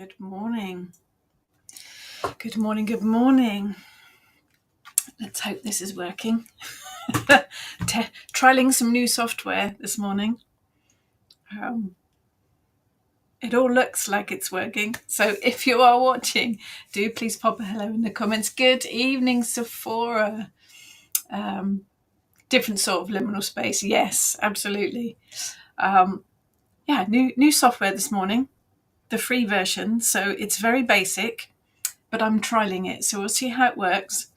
Good morning. Good morning. Good morning. Let's hope this is working. Trialing some new software this morning. It all looks like it's working. So if you are watching, do please pop a hello in the comments. Good evening, Sephora. Different sort of liminal space. Yes, absolutely. New software this morning. The free version. So it's very basic, but I'm trialing it. So we'll see how it works.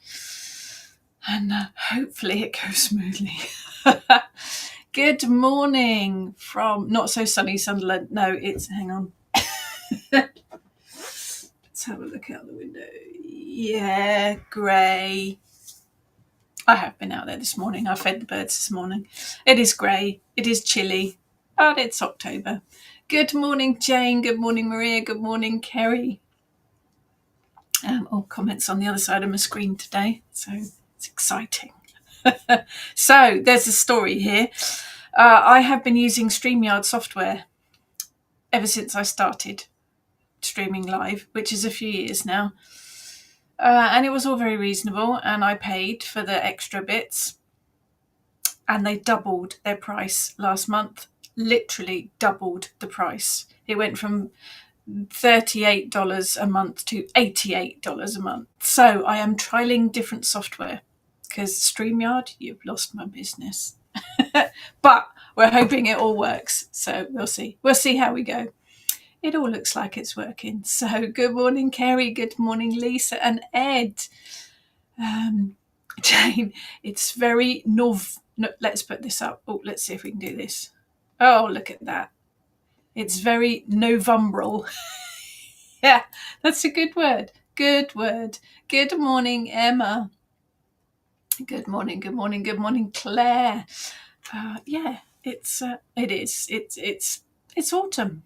And hopefully it goes smoothly. Good morning from not so sunny Sunderland. No, it's, hang on. Let's have a look out the window. Yeah, grey. I have been out there this morning. I fed the birds this morning. It is grey. It is chilly, but it's October. Good morning, Jane. Good morning, Maria. Good morning, Kerry. All comments on the other side of my screen today. So it's exciting. So there's a story here. I have been using StreamYard software ever since I started streaming live, which is a few years now. And it was all very reasonable, and I paid for the extra bits, and they doubled their price last month. Literally doubled the price. It went from $38 a month to $88 a month. So I am trialing different software because StreamYard, you've lost my business. But we're hoping it all works. So we'll see. We'll see how we go. It all looks like it's working. So good morning, Kerry. Good morning, Lisa and Ed. Jane, it's very let's put this up. Oh, let's see if we can do this. Oh, look at that. It's very Novembral. Yeah, that's a good word. Good word. Good morning, Emma. Good morning. Good morning. Good morning, Claire. It is. It's autumn,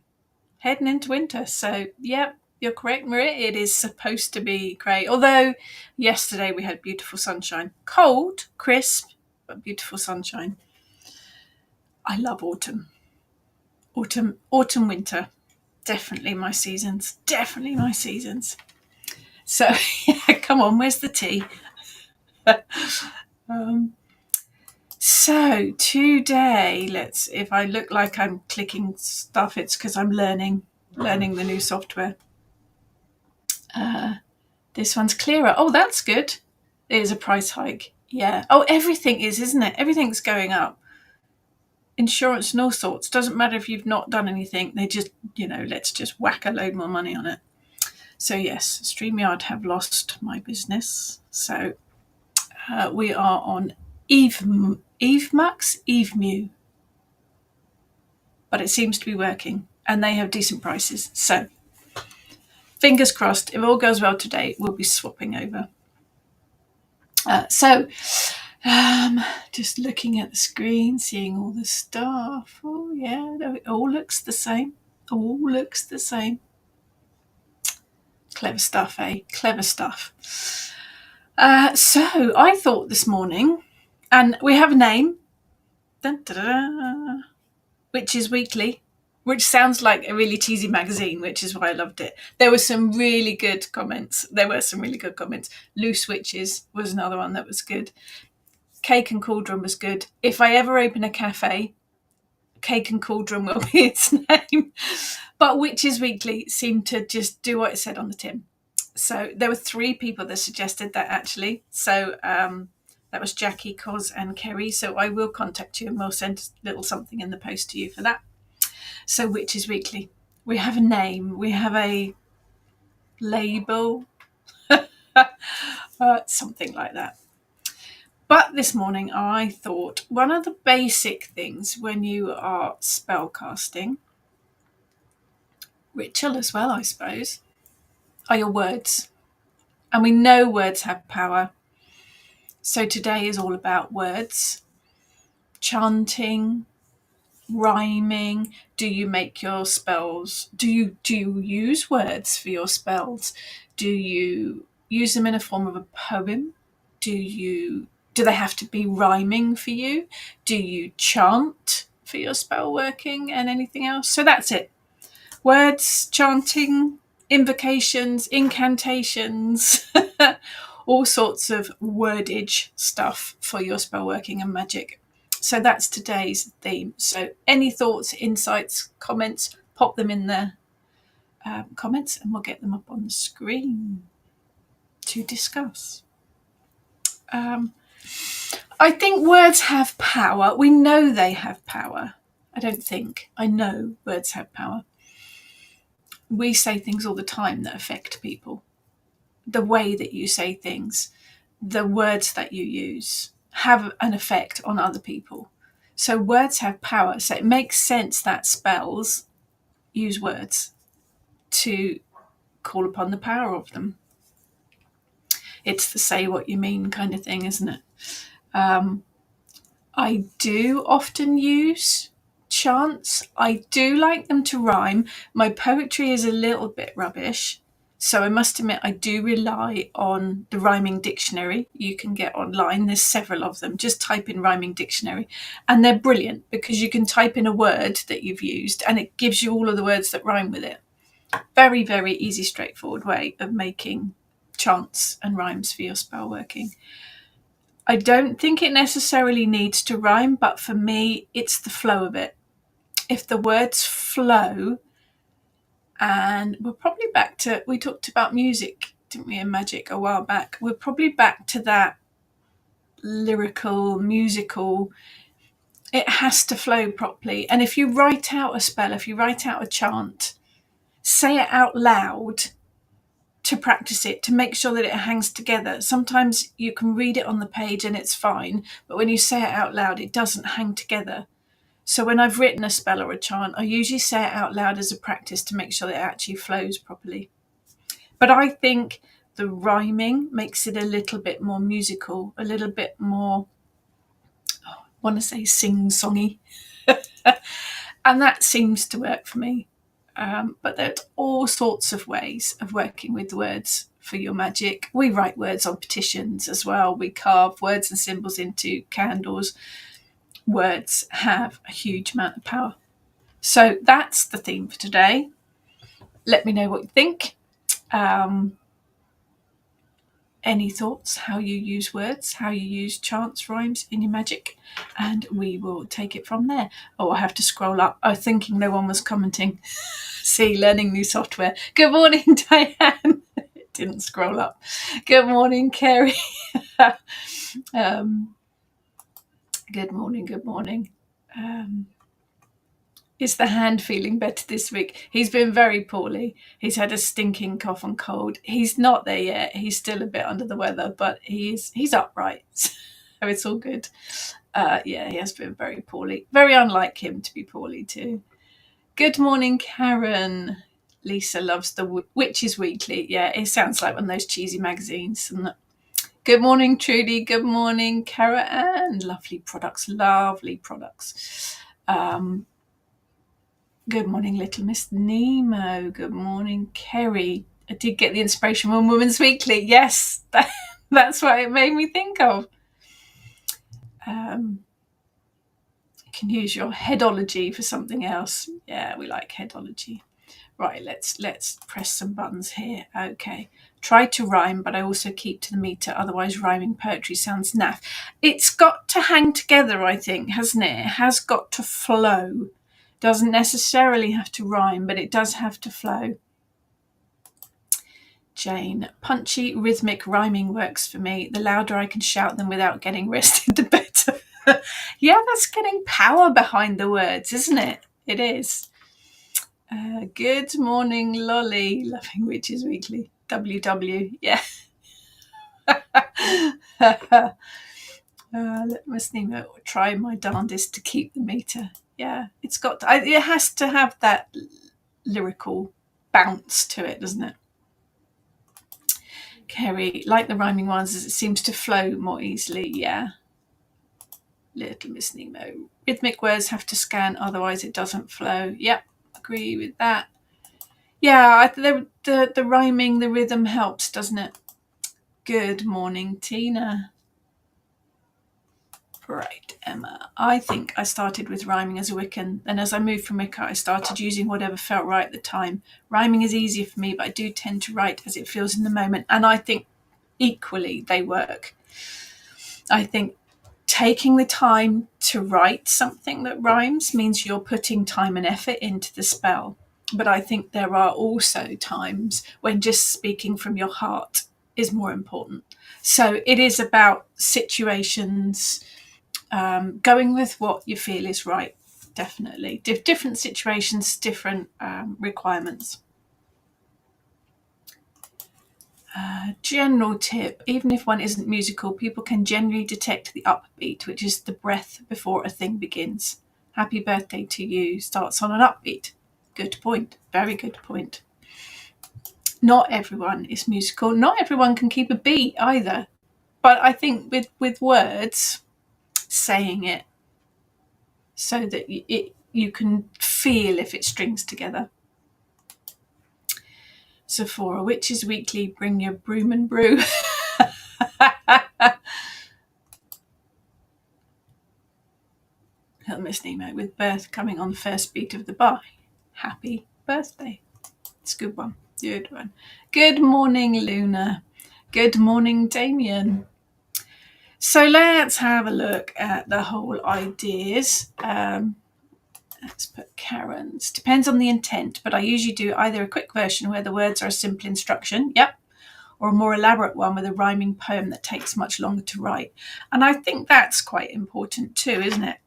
heading into winter. So, yeah, you're correct, Maria. It is supposed to be grey. Although yesterday we had beautiful sunshine. Cold, crisp, but beautiful sunshine. I love autumn. Autumn, winter. Definitely my seasons. So, come on, where's the tea? So today, if I look like I'm clicking stuff, it's because I'm learning the new software. This one's clearer. Oh, that's good. There's a price hike. Yeah. Oh, everything is, isn't it? Everything's going up. Insurance and all sorts. Doesn't matter if you've not done anything. They just, let's just whack a load more money on it. So yes, StreamYard have lost my business. So we are on EveMux, but it seems to be working, and they have decent prices. So fingers crossed, if all goes well today, we'll be swapping over. Just looking at the screen, seeing all the stuff. Oh yeah, it all looks the same. Clever stuff, eh? Clever stuff. So I thought this morning, and we have a name, Witches Weekly, which sounds like a really cheesy magazine, which is why I loved it. There were some really good comments. Loose Witches was another one that was good. Cake and Cauldron was good. If I ever open a cafe, Cake and Cauldron will be its name. But Witches Weekly seemed to just do what it said on the tin. So there were 3 people that suggested that, actually. So that was Jackie, Coz and Kerry. So I will contact you and we'll send a little something in the post to you for that. So Witches Weekly. We have a name. We have a label. Something like that. But this morning I thought one of the basic things when you are spellcasting, ritual as well, I suppose, are your words. And we know words have power. So today is all about words, chanting, rhyming. Do you make your spells? Do you use words for your spells? Do you use them in a form of a poem? Do they have to be rhyming for you? Do you chant for your spell working and anything else? So that's it. Words, chanting, invocations, incantations, all sorts of wordage stuff for your spell working and magic. So that's today's theme. So any thoughts, insights, comments, pop them in the comments and we'll get them up on the screen to discuss. I think words have power. We know they have power. I know words have power. We say things all the time that affect people. The way that you say things, the words that you use have an effect on other people. So words have power. So it makes sense that spells use words to call upon the power of them. It's the say what you mean kind of thing, isn't it? I do often use chants. I do like them to rhyme. My poetry is a little bit rubbish, so I must admit I do rely on the rhyming dictionary you can get online. There's several of them. Just type in rhyming dictionary and they're brilliant because you can type in a word that you've used and it gives you all of the words that rhyme with it. Very, very easy, straightforward way of making chants and rhymes for your spell working. I don't think it necessarily needs to rhyme, but for me, it's the flow of it. If the words flow, and we're probably back to, we talked about music, didn't we, in magic a while back? We're probably back to that lyrical, musical. It has to flow properly. And if you write out a spell, if you write out a chant, say it out loud to practice it, to make sure that it hangs together. Sometimes you can read it on the page and it's fine, but when you say it out loud, it doesn't hang together. So when I've written a spell or a chant, I usually say it out loud as a practice to make sure that it actually flows properly. But I think the rhyming makes it a little bit more musical, a little bit more, I want to say sing-songy. And that seems to work for me. But there's all sorts of ways of working with words for your magic. We write words on petitions as well. We carve words and symbols into candles. Words have a huge amount of power. So that's the theme for today. Let me know what you think. Any thoughts, how you use words, how you use chants, rhymes in your magic, and we will take it from there. Oh, I have to scroll up. I was thinking no one was commenting. See, learning new software. Good morning, Diane. It didn't scroll up. Good morning, Kerry. Good morning. Is the hand feeling better this week? He's been very poorly. He's had a stinking cough and cold. He's not there yet. He's still a bit under the weather, but he's upright. So it's all good. Yeah, he has been very poorly. Very unlike him to be poorly too. Good morning, Karen. Lisa loves the Witches Weekly. Yeah, it sounds like one of those cheesy magazines. And good morning, Trudy. Good morning, Cara Ann. Lovely products. Good morning, Little Miss Nemo. Good morning, Kerry. I did get the inspiration from Women's Weekly. Yes, that's what it made me think of. You can use your headology for something else. Yeah, we like headology. Right, let's press some buttons here. Okay. Try to rhyme, but I also keep to the meter. Otherwise, rhyming poetry sounds naff. It's got to hang together, I think, hasn't it? It has got to flow. Doesn't necessarily have to rhyme, but it does have to flow. Jane, punchy, rhythmic rhyming works for me. The louder I can shout them without getting arrested, the better. Yeah, that's getting power behind the words, isn't it? It is. Good morning, Lolly. Loving Witches Weekly. WW, yeah. Let me try my darndest to keep the meter. Yeah, it has to have that lyrical bounce to it, doesn't it? Kerry, like the rhyming ones, as it seems to flow more easily. Yeah. Little Miss Nemo. Rhythmic words have to scan, otherwise it doesn't flow. Yep, agree with that. Yeah, the rhyming, the rhythm helps, doesn't it? Good morning, Tina. Right, Emma. I think I started with rhyming as a Wiccan. Then as I moved from Wicca, I started using whatever felt right at the time. Rhyming is easier for me, but I do tend to write as it feels in the moment. And I think equally they work. I think taking the time to write something that rhymes means you're putting time and effort into the spell. But I think there are also times when just speaking from your heart is more important. So it is about situations, going with what you feel is right, definitely. Different situations, different requirements. General tip: even if one isn't musical, people can generally detect the upbeat, which is the breath before a thing begins. Happy birthday to you starts on an upbeat. Good point. Very good point. Not everyone is musical. Not everyone can keep a beat either. But I think with words, saying it so that you can feel if it strings together. Sephora, Witches Weekly, bring your broom and brew. He'll miss Nemo with birth coming on the first beat of the bar. Happy birthday. It's a good one. Good one. Good morning, Luna. Good morning, Damien. So let's have a look at the whole ideas. Let's put Karen's. Depends on the intent, but I usually do either a quick version where the words are a simple instruction, yep, or a more elaborate one with a rhyming poem that takes much longer to write. And I think that's quite important too, isn't it?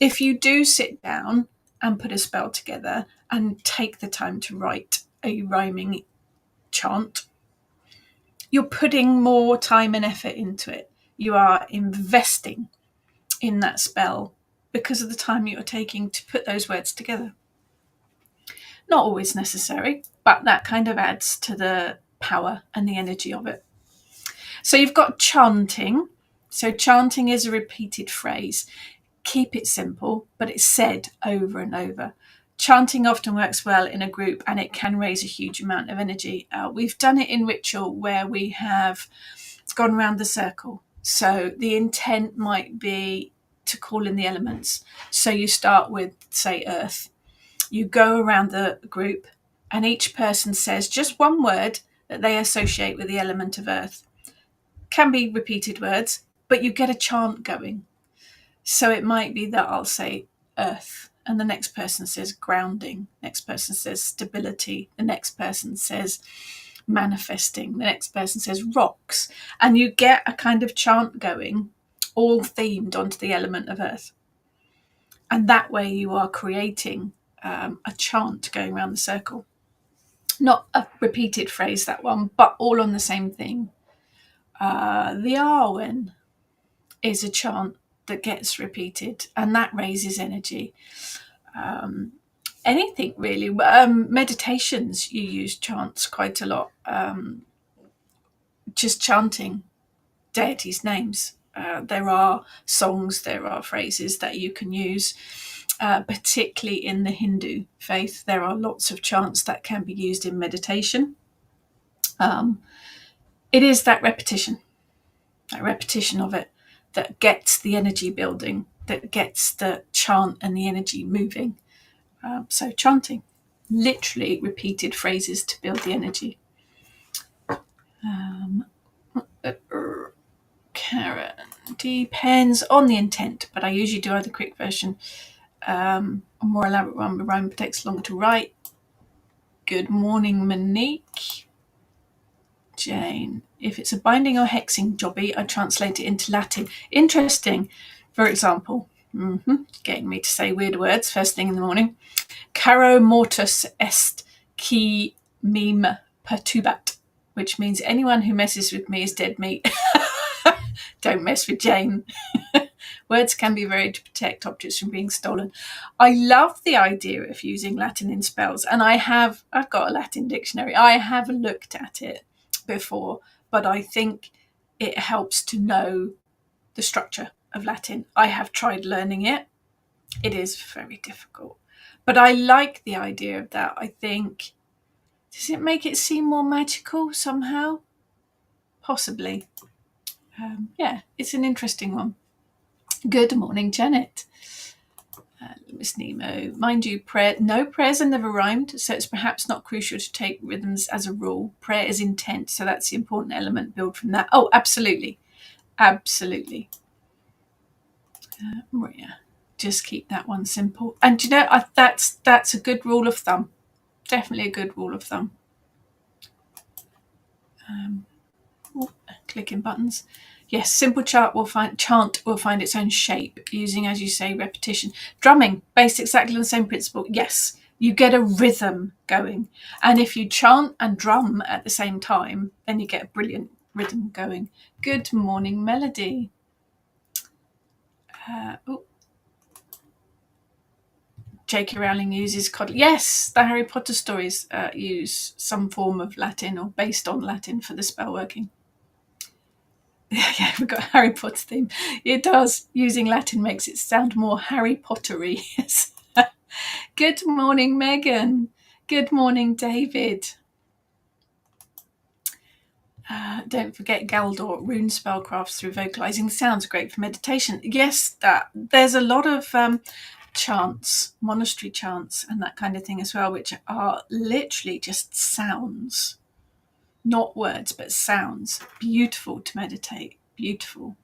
If you do sit down and put a spell together and take the time to write a rhyming chant, you're putting more time and effort into it. You are investing in that spell because of the time you're taking to put those words together. Not always necessary, but that kind of adds to the power and the energy of it. So you've got chanting. So chanting is a repeated phrase. Keep it simple, but it's said over and over. Chanting often works well in a group and it can raise a huge amount of energy. We've done it in ritual where we have gone around the circle. So the intent might be to call in the elements. So you start with, say, earth. You go around the group and each person says just one word that they associate with the element of earth. Can be repeated words, but you get a chant going. So it might be that I'll say earth and the next person says grounding, next person says stability, the next person says manifesting, the next person says rocks, and you get a kind of chant going, all themed onto the element of earth. And that way you are creating a chant going around the circle. Not a repeated phrase, that one, but all on the same thing. The Arwen is a chant that gets repeated and that raises energy. Anything really. Meditations, you use chants quite a lot. Just chanting deities' names. There are songs, there are phrases that you can use, particularly in the Hindu faith. There are lots of chants that can be used in meditation. It is that repetition of it that gets the energy building, that gets the chant and the energy moving. So chanting, literally repeated phrases to build the energy. Karen, depends on the intent, but I usually do either quick version, a more elaborate one, but rhyme takes longer to write. Good morning, Monique. Jane, if it's a binding or hexing jobby, I translate it into Latin. Interesting. For example, getting me to say weird words first thing in the morning. Caro mortus est qui meme pertubat, which means anyone who messes with me is dead meat. Don't mess with Jane. Words can be varied to protect objects from being stolen. I love the idea of using Latin in spells, and I've got a Latin dictionary. I have looked at it before, but I think it helps to know the structure of Latin. I have tried learning it. It is very difficult, but I like the idea of that. I think, does it make it seem more magical somehow? Possibly. Yeah, it's an interesting one. Good morning, Janet. Miss Nemo. Mind you, no prayers are never rhymed, so it's perhaps not crucial to take rhythms as a rule. Prayer is intent, so that's the important element. Build from that. Oh, absolutely. Absolutely. Maria, just keep that one simple. And you know, that's a good rule of thumb. Definitely a good rule of thumb. Clicking buttons. Yes, simple chant will find its own shape using, as you say, repetition. Drumming, based exactly on the same principle. Yes, you get a rhythm going. And if you chant and drum at the same time, then you get a brilliant rhythm going. Good morning, Melody. J.K. Rowling uses yes, the Harry Potter stories use some form of Latin or based on Latin for the spell working. Yeah, we've got a Harry Potter theme. It does. Using Latin makes it sound more Harry Pottery. Good morning, Megan. Good morning, David. Don't forget Galdor, rune spellcrafts through vocalizing. Sounds great for meditation. Yes, there's a lot of chants, monastery chants, and that kind of thing as well, which are literally just sounds, not words, but sounds. Beautiful to meditate. Beautiful.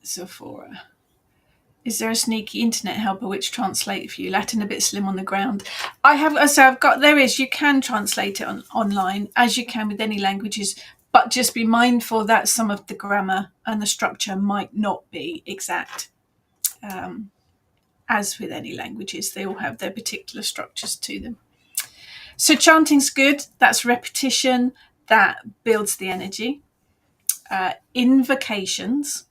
Sephora. Is there a sneaky internet helper which translate for you? Latin a bit slim on the ground. There is. You can translate it online, as you can with any languages, but just be mindful that some of the grammar and the structure might not be exact. As with any languages, they all have their particular structures to them. So chanting's good. That's repetition. That builds the energy. Invocations,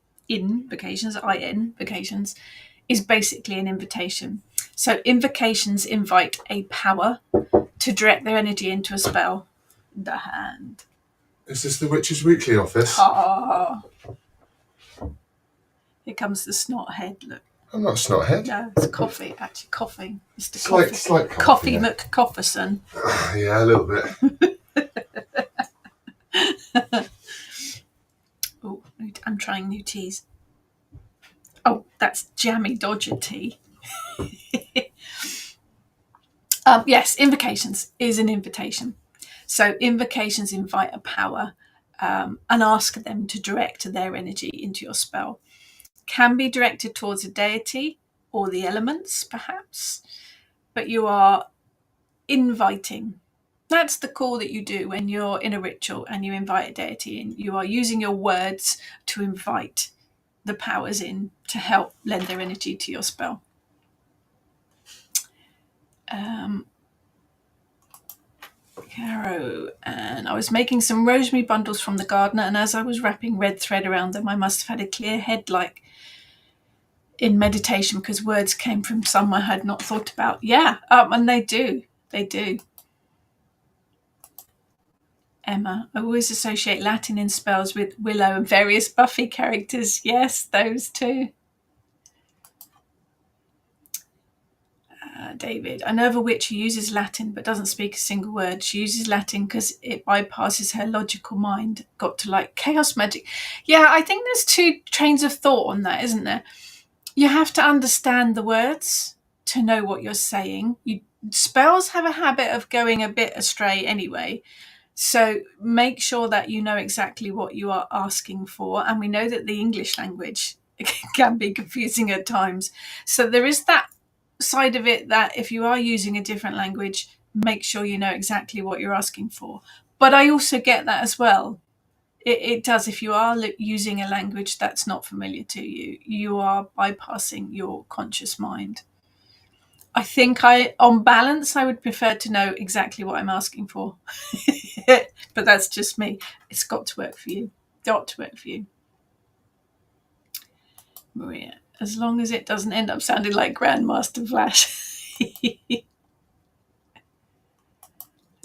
is basically an invitation. So invocations invite a power to direct their energy into a spell. The hand. Is this the Witch's Weekly office? Here comes the snot head, look. I'm not a snot head. No, it's coffee, actually coughing. Mr. Slight Coffee yeah. McCofferson. Yeah, a little bit. Oh, I'm trying new teas. Oh, that's Jammy Dodger tea. Yes, invocations is an invitation. So invocations invite a power and ask them to direct their energy into your spell. Can be directed towards a deity or the elements, perhaps, but you are inviting. That's the call that you do when you're in a ritual and you invite a deity in. You are using your words to invite the powers in to help lend their energy to your spell. Caro, and I was making some rosemary bundles from the gardener, and as I was wrapping red thread around them, I must have had a clear head like in meditation because words came from some I had not thought about. Yeah, and they do. Emma, I always associate Latin in spells with Willow and various Buffy characters. Yes, those too. David, I know of a witch who uses Latin but doesn't speak a single word. She uses Latin because it bypasses her logical mind. Got to like chaos magic. Yeah, I think there's two trains of thought on that, isn't there? You have to understand the words to know what you're saying. Spells have a habit of going a bit astray anyway. So make sure that you know exactly what you are asking for. And we know that the English language can be confusing at times. So there is that side of it that if you are using a different language, make sure you know exactly what you're asking for. But I also get that as well. It does. If you are using a language that's not familiar to you, you are bypassing your conscious mind. I think on balance, I would prefer to know exactly what I'm asking for. But that's just me. It's got to work for you. Maria, as long as it doesn't end up sounding like Grandmaster Flash.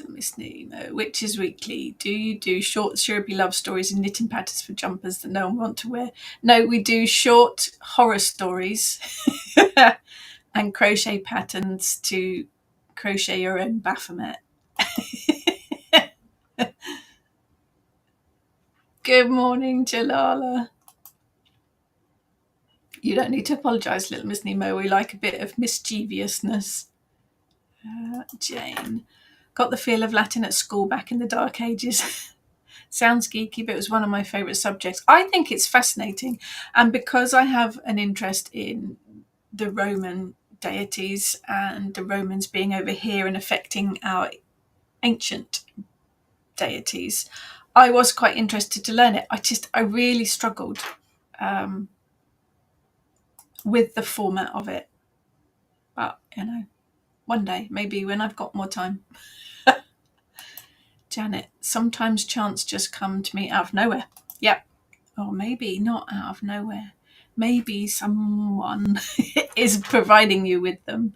Miss Nemo, Witch's Weekly. Do you do short, syrupy love stories and knitting patterns for jumpers that no one wants to wear? No, we do short horror stories and crochet patterns to crochet your own Baphomet. Good morning, Jalala. You don't need to apologise, little Miss Nemo. We like a bit of mischievousness. Jane. Got the feel of Latin at school back in the dark ages. Sounds geeky, but it was one of my favourite subjects. I think it's fascinating. And because I have an interest in the Roman deities and the Romans being over here and affecting our ancient deities, I was quite interested to learn it. I really struggled with the format of it. But, one day, maybe when I've got more time. Janet, sometimes chants just come to me out of nowhere. Yep. Or maybe not out of nowhere. Maybe someone is providing you with them.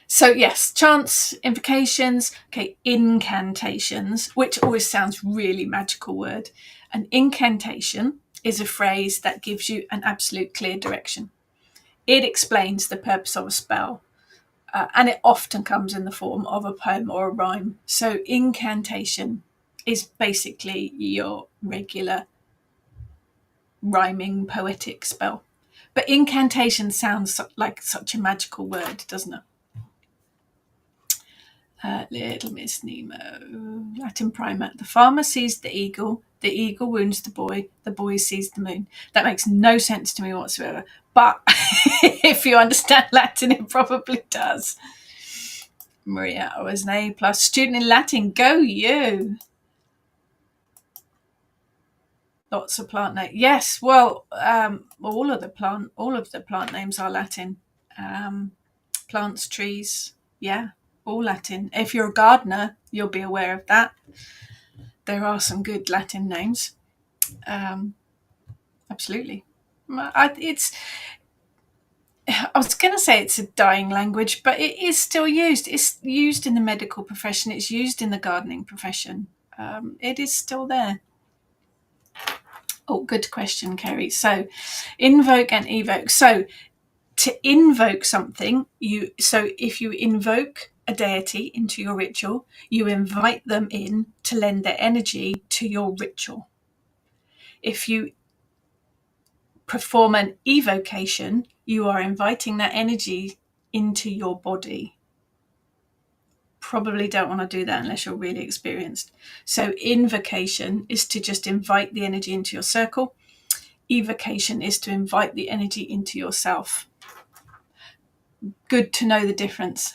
So yes, chants, invocations, incantations, which always sounds really magical word. An incantation is a phrase that gives you an absolute clear direction. It explains the purpose of a spell. And it often comes in the form of a poem or a rhyme. So incantation is basically your regular rhyming poetic spell. But incantation sounds like such a magical word, doesn't it? Little Miss Nemo, Latin primer. The farmer sees the eagle wounds the boy sees the moon. That makes no sense to me whatsoever. But if you understand Latin, it probably does. Maria, I was an A+ student in Latin. Go you! Lots of plant names. Yes, well, all of the plant names are Latin. Plants, trees, yeah, all Latin. If you're a gardener, you'll be aware of that. There are some good Latin names. Absolutely. I was going to say it's a dying language, but it is still used. It's used in the medical profession. It's used in the gardening profession. It is still there. Oh, good question, Kerry. So, invoke and evoke. So, to invoke something, if you invoke a deity into your ritual, you invite them in to lend their energy to your ritual. If you perform an evocation, you are inviting that energy into your body. Probably don't want to do that unless you're really experienced. So invocation is to just invite the energy into your circle. Evocation is to invite the energy into yourself. Good to know the difference.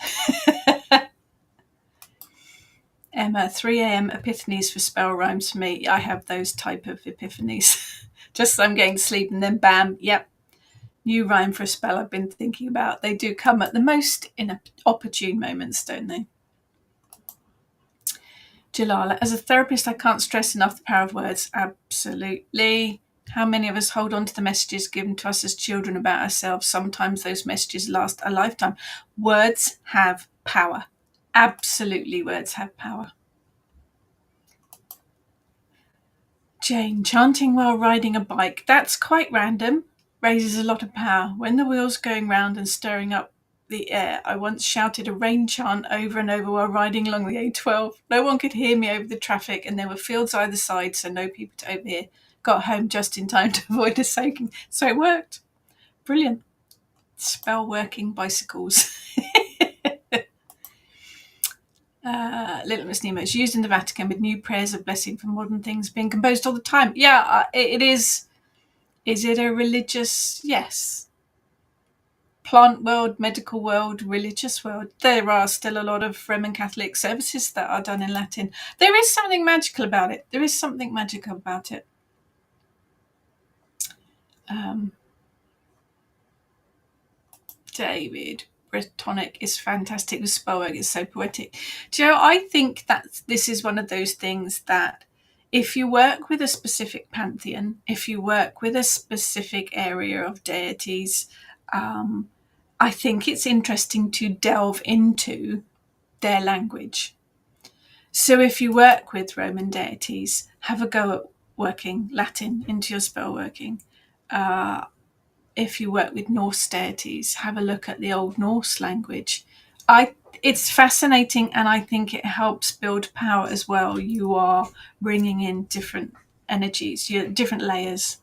Emma, 3 a.m. epiphanies for spell rhymes for me. I have those type of epiphanies. Just I'm getting to sleep and then bam, yep. New rhyme for a spell I've been thinking about. They do come at the most opportune moments, don't they? Jalala, as a therapist, I can't stress enough the power of words. Absolutely. How many of us hold on to the messages given to us as children about ourselves? Sometimes those messages last a lifetime. Words have power. Absolutely, words have power. Jane, chanting while riding a bike. That's quite random. Raises a lot of power. When the wheel's going round and stirring up the air, I once shouted a rain chant over and over while riding along the A12. No one could hear me over the traffic, and there were fields either side, so no people to overhear. Got home just in time to avoid a soaking. So it worked. Brilliant. Spell working bicycles. Little Miss Nemo. It's used in the Vatican with new prayers of blessing for modern things being composed all the time. Yeah, it is. Is it a religious? Yes. Plant world, medical world, religious world. There are still a lot of Roman Catholic services that are done in Latin. There is something magical about it. David, Bretonic is fantastic with spellwork. It's so poetic. Do you know, I think that this is one of those things that if you work with a specific pantheon, if you work with a specific area of deities, I think it's interesting to delve into their language. So if you work with Roman deities, have a go at working Latin into your spell working. If you work with Norse deities, have a look at the Old Norse language. It's fascinating, and I think it helps build power as well. You are bringing in different energies, your different layers.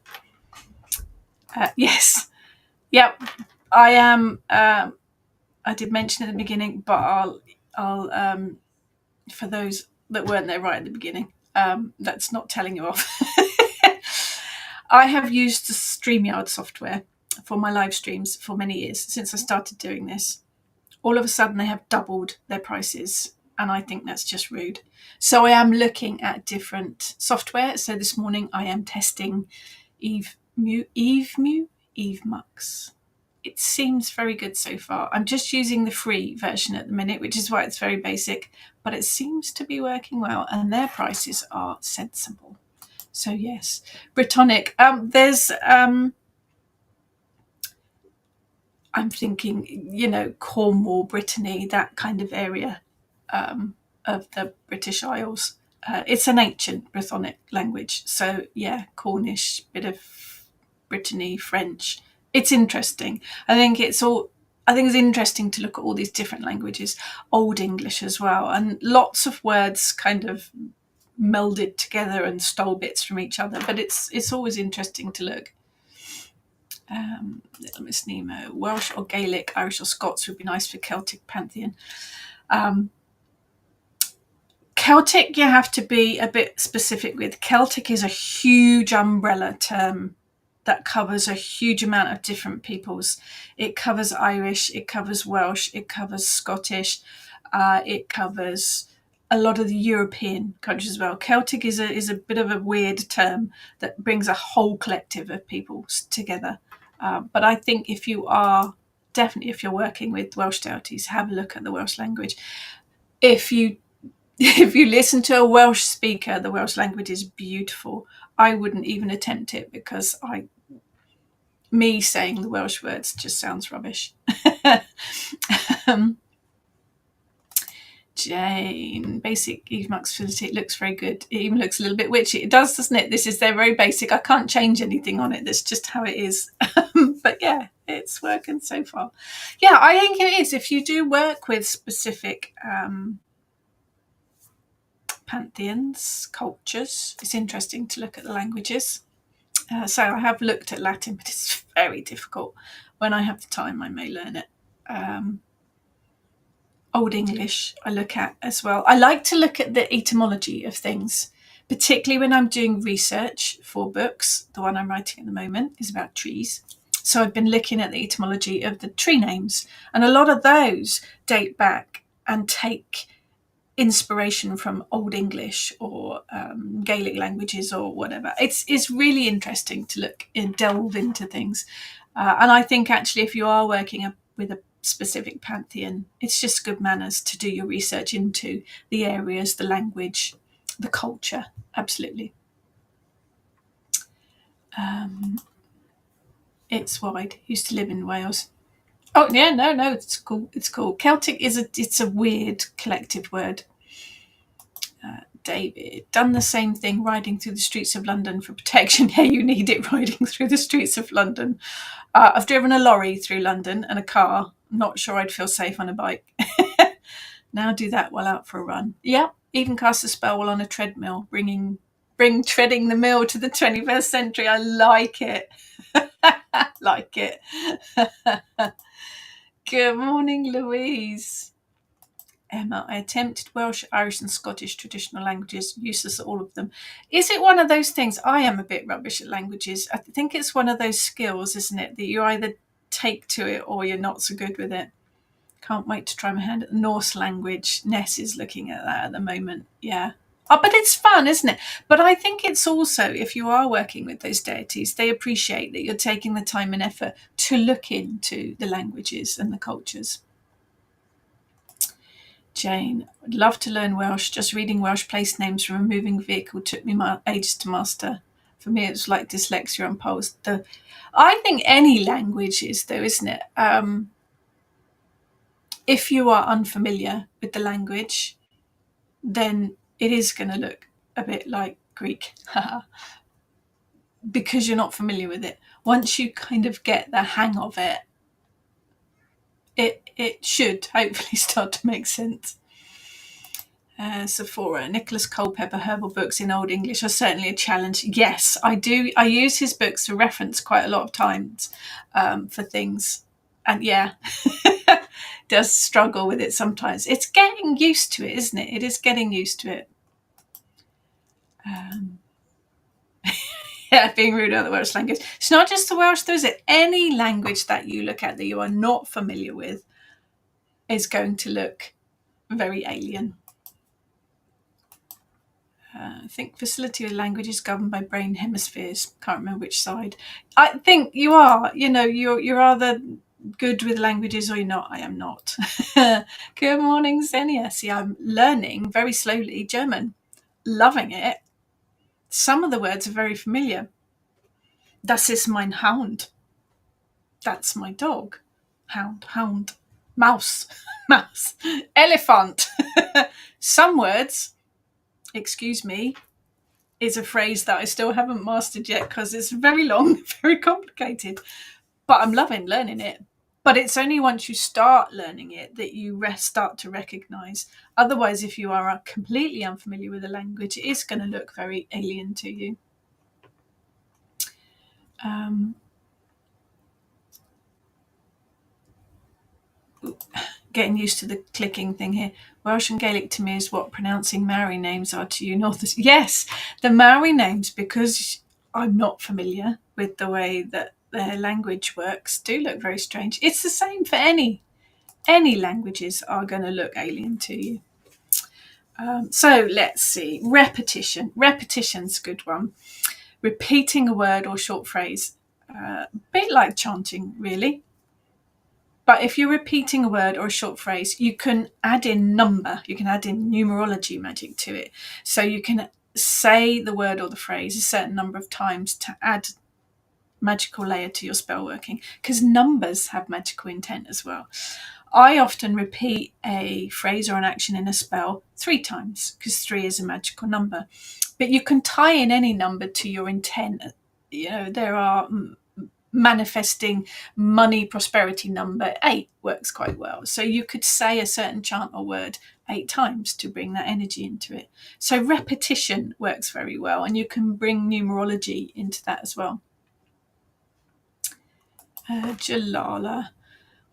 Yes. Yep. I am. I did mention at the beginning, but I'll for those that weren't there right at the beginning, that's not telling you off. I have used the StreamYard software for my live streams for many years since I started doing this. All of a sudden, they have doubled their prices, and I think that's just rude. So I am looking at different software. So this morning, I am testing Eve Mux. It seems very good so far. I'm just using the free version at the minute, which is why it's very basic, but it seems to be working well, and their prices are sensible. So yes, Brittonic. There's I'm thinking, Cornwall, Brittany, that kind of area of the British Isles. It's an ancient Brythonic language, so yeah, Cornish, bit of Brittany, French. It's interesting. I think it's interesting to look at all these different languages, Old English as well, and lots of words kind of melded together and stole bits from each other. But it's always interesting to look. Little Miss Nemo, Welsh or Gaelic, Irish or Scots would be nice for Celtic pantheon. Celtic, you have to be a bit specific with. Celtic is a huge umbrella term that covers a huge amount of different peoples. It covers Irish, it covers Welsh, it covers Scottish, it covers a lot of the European countries as well. Celtic is a bit of a weird term that brings a whole collective of peoples together. But I think if you're working with Welsh deities, have a look at the Welsh language. If you listen to a Welsh speaker, the Welsh language is beautiful. I wouldn't even attempt it because me saying the Welsh words just sounds rubbish. Jane, basic Eve Mux facility. It looks very good. It even looks a little bit witchy. It does, doesn't it? They're very basic. I can't change anything on it. That's just how it is. But yeah, it's working so far. Yeah, I think it is. If you do work with specific pantheons, cultures, it's interesting to look at the languages. So I have looked at Latin, but it's very difficult. When I have the time, I may learn it. Old English I look at as well. I like to look at the etymology of things, particularly when I'm doing research for books. The one I'm writing at the moment is about trees. So I've been looking at the etymology of the tree names, and a lot of those date back and take inspiration from Old English or Gaelic languages or whatever. It's really interesting to look and delve into things. And I think actually if you are working with a specific pantheon, it's just good manners to do your research into the areas, the language, the culture. Absolutely. It's wide. Used to live in Wales. Oh yeah, no, it's cool. It's cool. Celtic it's a weird collective word. David, done the same thing riding through the streets of London for protection. Yeah, you need it riding through the streets of London. I've driven a lorry through London and a car. I'm not sure I'd feel safe on a bike. Now do that while out for a run. Yeah, even cast a spell while on a treadmill, bring treading the mill to the 21st century. I like it. Like it. Good morning, Louise. Emma, I attempted Welsh, Irish and Scottish traditional languages, useless at all of them. Is it one of those things? I am a bit rubbish at languages. I think it's one of those skills, isn't it, that you either take to it or you're not so good with it. Can't wait to try my hand at the Norse language. Ness is looking at that at the moment. Yeah. Oh, but it's fun, isn't it? But I think it's also, if you are working with those deities, they appreciate that you're taking the time and effort to look into the languages and the cultures. Jane, I'd love to learn Welsh. Just reading Welsh place names from a moving vehicle took me ages to master. For me, it's like dyslexia on poles. I think any language is, though, isn't it? If you are unfamiliar with the language, then it is going to look a bit like Greek because you're not familiar with it. Once you kind of get the hang of it, it should hopefully start to make sense. Sephora, Nicholas Culpeper herbal books in Old English are certainly a challenge. Yes, I do. I use his books for reference quite a lot of times for things. And yeah, does struggle with it sometimes. It's getting used to it, isn't it? It is getting used to it. Yeah, being rude about the Welsh language. It's not just the Welsh, though, is it? Any language that you look at that you are not familiar with is going to look very alien. I think facility with language is governed by brain hemispheres. Can't remember which side. I think you are. You're either good with languages or you're not. I am not. Good morning, Xenia. See, I'm learning very slowly German. Loving it. Some of the words are very familiar. Das ist mein Hound. That's my dog. Hound. Mouse. Mouse. Elephant. Some words, excuse me, is a phrase that I still haven't mastered yet because it's very long, very complicated. But I'm loving learning it. But it's only once you start learning it that you start to recognise. Otherwise, if you are completely unfamiliar with a language, it is going to look very alien to you. Getting used to the clicking thing here. Welsh and Gaelic to me is what pronouncing Maori names are to you Northers. Yes, the Maori names, because I'm not familiar with the way that their language works, do look very strange. It's the same for any languages are going to look alien to you. So let's see. Repetition. Repetition's a good one. Repeating a word or short phrase. A bit like chanting, really. But if you're repeating a word or a short phrase, you can add in number. You can add in numerology magic to it. So you can say the word or the phrase a certain number of times to add magical layer to your spell working, because numbers have magical intent as well. I often repeat a phrase or an action in a spell 3 times because 3 is a magical number. But you can tie in any number to your intent. There are manifesting money prosperity number 8 works quite well. So you could say a certain chant or word 8 times to bring that energy into it. So repetition works very well, and you can bring numerology into that as well. Jalala.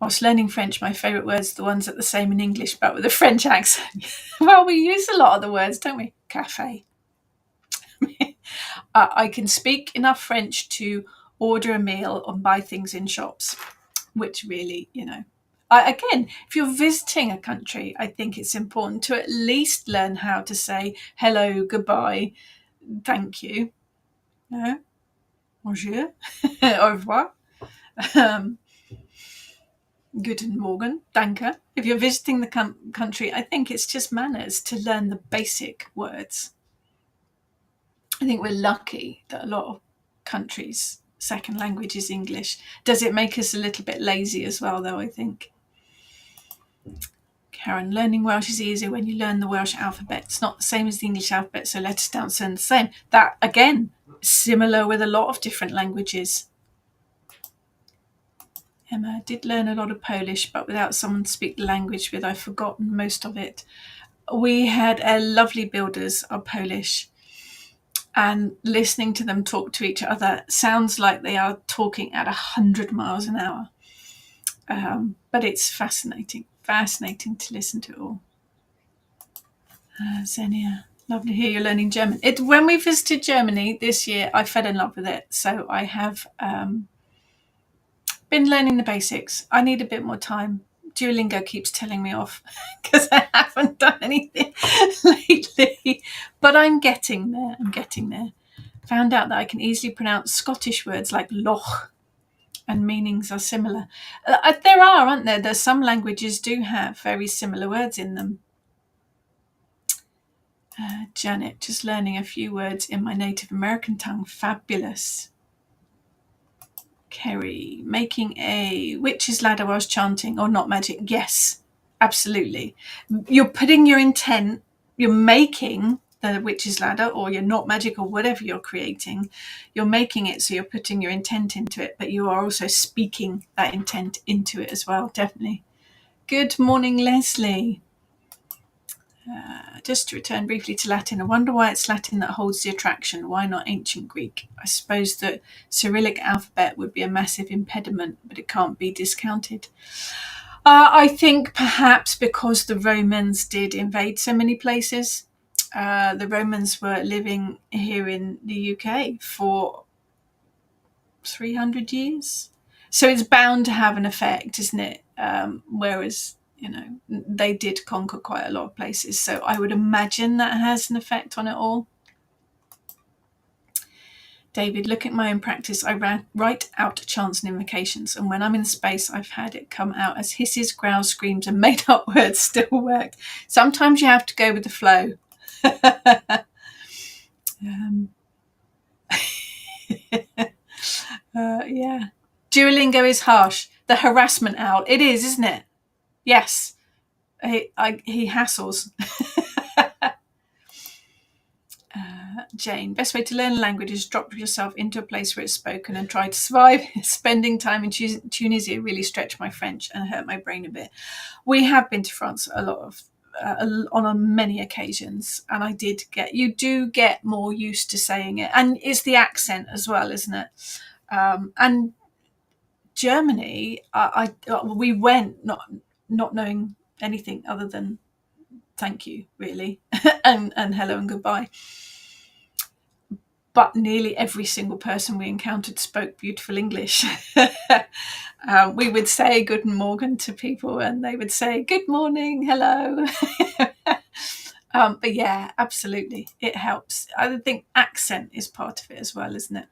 Whilst learning French, my favourite words are the ones that are the same in English but with a French accent. Well, we use a lot of the words, don't we? Cafe. I can speak enough French to order a meal and buy things in shops, which really, again, if you're visiting a country, I think it's important to at least learn how to say hello, goodbye, thank you, bonjour, au revoir, guten Morgen, danke. If you're visiting the country, I think it's just manners to learn the basic words. I think we're lucky that a lot of countries' second language is English. Does it make us a little bit lazy as well, though, I think? Karen, learning Welsh is easier when you learn the Welsh alphabet. It's not the same as the English alphabet, so letters don't sound the same. That, again, similar with a lot of different languages. Emma, did learn a lot of Polish, but without someone to speak the language with, I've forgotten most of it. We had lovely builders of Polish, and listening to them talk to each other sounds like they are talking at 100 miles an hour. But it's fascinating to listen to it all. Xenia, lovely to hear you're learning German. When we visited Germany this year, I fell in love with it. So I have been learning the basics. I need a bit more time. Duolingo keeps telling me off because I haven't done anything lately. But I'm getting there. Found out that I can easily pronounce Scottish words like loch, and meanings are similar. There are, aren't there? There's some languages do have very similar words in them. Janet, just learning a few words in my native American tongue. Fabulous. Kerry, making a witch's ladder whilst chanting or not magic. Yes, absolutely. You're putting your intent, you're making the witch's ladder or your not magic or whatever you're creating, you're making it, so you're putting your intent into it, but you are also speaking that intent into it as well, definitely. Good morning, Leslie. Just to return briefly to Latin, I wonder why it's Latin that holds the attraction. Why not ancient Greek? I suppose the Cyrillic alphabet would be a massive impediment, but it can't be discounted. I think perhaps because the Romans did invade so many places. The Romans were living here in the UK for 300 years. So it's bound to have an effect, isn't it? Whereas, they did conquer quite a lot of places. So I would imagine that has an effect on it all. David, look at my own practice. I write out chants and invocations, and when I'm in space, I've had it come out as hisses, growls, screams, and made up words still work. Sometimes you have to go with the flow. Yeah. Duolingo is harsh. The harassment owl. It is, isn't it? Yes. He hassles. Jane, best way to learn a language is drop yourself into a place where it's spoken and try to survive. Spending time in Tunisia really stretched my French and hurt my brain a bit. We have been to France a lot of on many occasions, and you do get more used to saying it, and it's the accent as well, isn't it? And Germany, we went not knowing anything other than thank you, really, and hello and goodbye. But nearly every single person we encountered spoke beautiful English. We would say Guten Morgen to people, and they would say good morning, hello. But yeah, absolutely, it helps. I think accent is part of it as well, isn't it?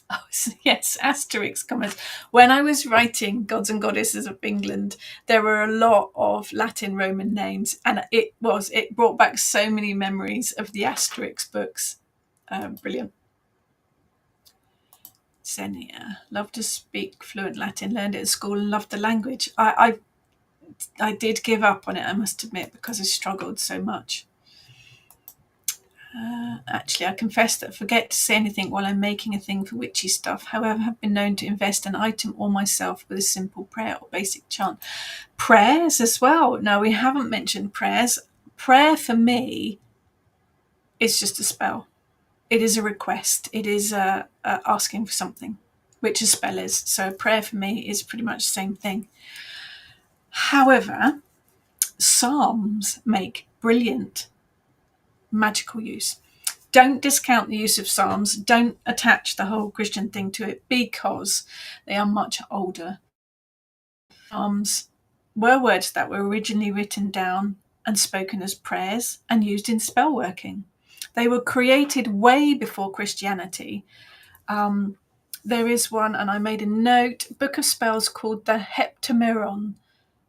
Oh, yes, Asterix comments. When I was writing Gods and Goddesses of England, there were a lot of Latin Roman names, and it brought back so many memories of the Asterix books. Brilliant. Xenia, love to speak fluent Latin, learned it at school and loved the language. I did give up on it, I must admit, because I struggled so much. Actually, I confess that I forget to say anything while I'm making a thing for witchy stuff. However, I have been known to invest an item or myself with a simple prayer or basic chant. Prayers as well. No, we haven't mentioned prayers. Prayer for me is just a spell. It is a request. It is asking for something, which a spell is. So prayer for me is pretty much the same thing. However, psalms make brilliant magical use. Don't discount the use of psalms. Don't attach the whole Christian thing to it, because they are much older. Psalms were words that were originally written down and spoken as prayers and used in spell working. They were created way before Christianity. There is one, and I made a note, book of spells called the Heptameron,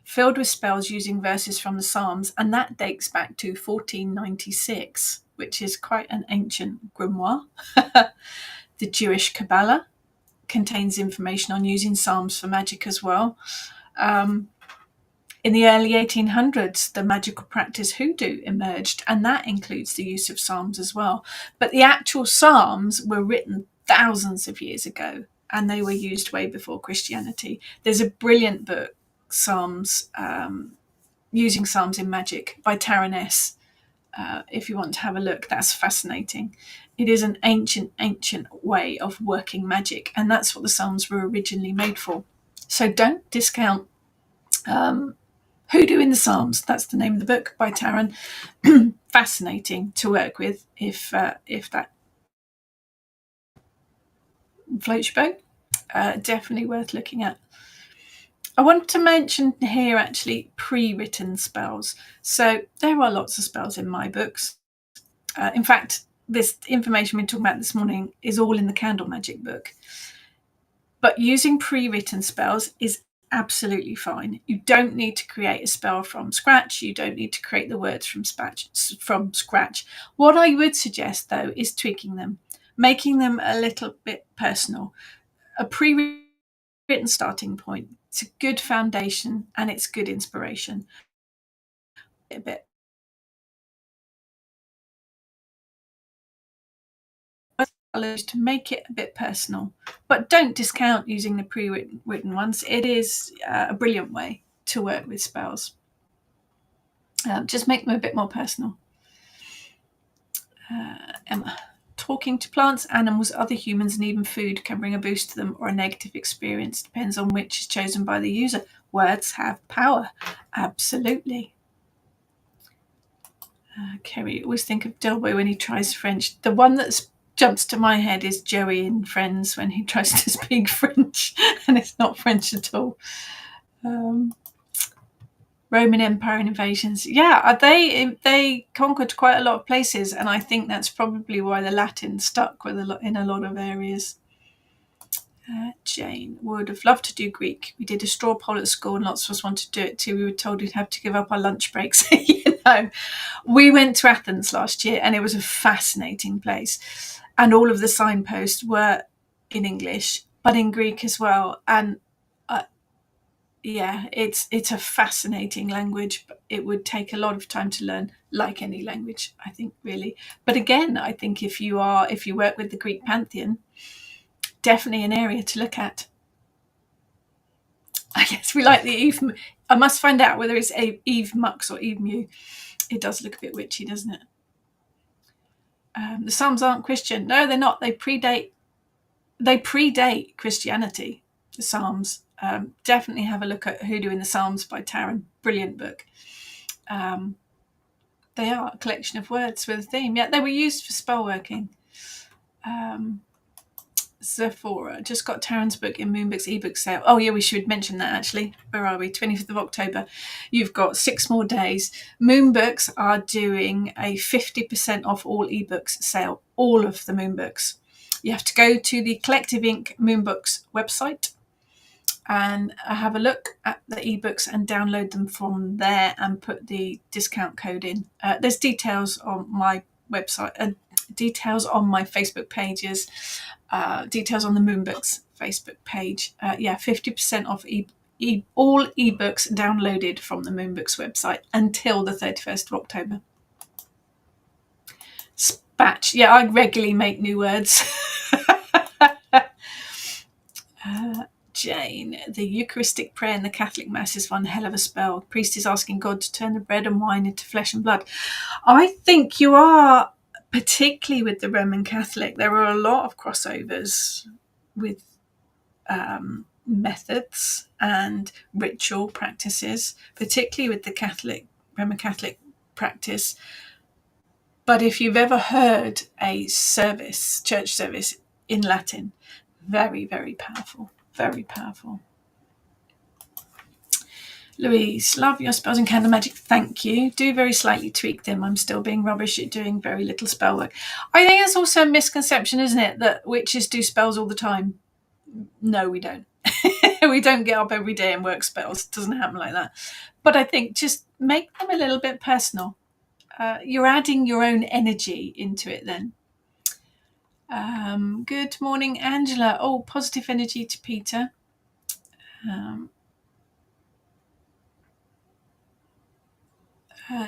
filled with spells using verses from the Psalms, and that dates back to 1496, which is quite an ancient grimoire. The Jewish Kabbalah contains information on using Psalms for magic as well. In the early 1800s, the magical practice hoodoo emerged, and that includes the use of psalms as well. But the actual psalms were written thousands of years ago, and they were used way before Christianity. There's a brilliant book, Psalms, Using Psalms in Magic, by Taraness. If you want to have a look, that's fascinating. It is an ancient way of working magic, and that's what the psalms were originally made for. So don't discount Hoodoo in the Psalms. That's the name of the book by Taran. Fascinating to work with if that floats your boat. Definitely worth looking at. I want to mention here actually pre-written spells. So there are lots of spells in my books. In fact, this information we're talking about this morning is all in the Candle Magic book. But using pre-written spells is absolutely fine. You don't need to create a spell from scratch. You don't need to create the words from scratch. What I would suggest, though, is tweaking them, making them a little bit personal. A pre-written starting point. It's a good foundation and it's good inspiration. A bit. To make it a bit personal, but don't discount using the pre-written ones. It is a brilliant way to work with spells. Just make them a bit more personal. Emma. Talking to plants, animals, other humans, and even food can bring a boost to them or a negative experience. Depends on which is chosen by the user. Words have power. Absolutely. Kerry, always think of Delboy when he tries French. The one that jumps to my head is Joey in Friends when he tries to speak French and it's not French at all. Roman Empire and invasions. Yeah, they conquered quite a lot of places, and I think that's probably why the Latin stuck with in a lot of areas. Jane would have loved to do Greek. We did a straw poll at school, and lots of us wanted to do it too. We were told we'd have to give up our lunch breaks. We went to Athens last year, and it was a fascinating place. And all of the signposts were in English, but in Greek as well. And yeah, it's a fascinating language, but it would take a lot of time to learn, like any language, I think, really. But again, I think if you work with the Greek pantheon, definitely an area to look at. I guess we like the Eve. I must find out whether it's Eve Mux or Eve Mew. It does look a bit witchy, doesn't it? The Psalms aren't Christian. No, they're not. They predate Christianity. The Psalms. Definitely have a look at Hoodoo in the Psalms by Taryn. Brilliant book. They are a collection of words with a theme. Yeah, they were used for spell working. Sephora just got Taryn's book in Moonbooks ebook sale. Oh yeah, we should mention that actually. Where are we? 25th of October. You've got 6 more days. Moonbooks are doing a 50% off all ebooks sale. All of the Moonbooks. You have to go to the Collective Inc. Moonbooks website and have a look at the ebooks and download them from there and put the discount code in. There's details on my website, details on my Facebook pages, details on the Moonbooks Facebook page. 50% off all ebooks downloaded from the Moonbooks website until the 31st of October. Spatch. Yeah, I regularly make new words. Jane, the Eucharistic prayer in the Catholic Mass is one hell of a spell. The priest is asking God to turn the bread and wine into flesh and blood. I think you are, particularly with the Roman Catholic, there are a lot of crossovers with methods and ritual practices, particularly with the Roman Catholic practice. But if you've ever heard a church service in Latin, very, very powerful. Very powerful. Louise, love your spells and candle magic. Thank you. Do very slightly tweak them. I'm still being rubbish at doing very little spell work. I think it's also a misconception, isn't it, that witches do spells all the time? No, we don't. We don't get up every day and work spells. It doesn't happen like that. But I think just make them a little bit personal. You're adding your own energy into it then. Good morning, Angela. Oh, positive energy to Peter.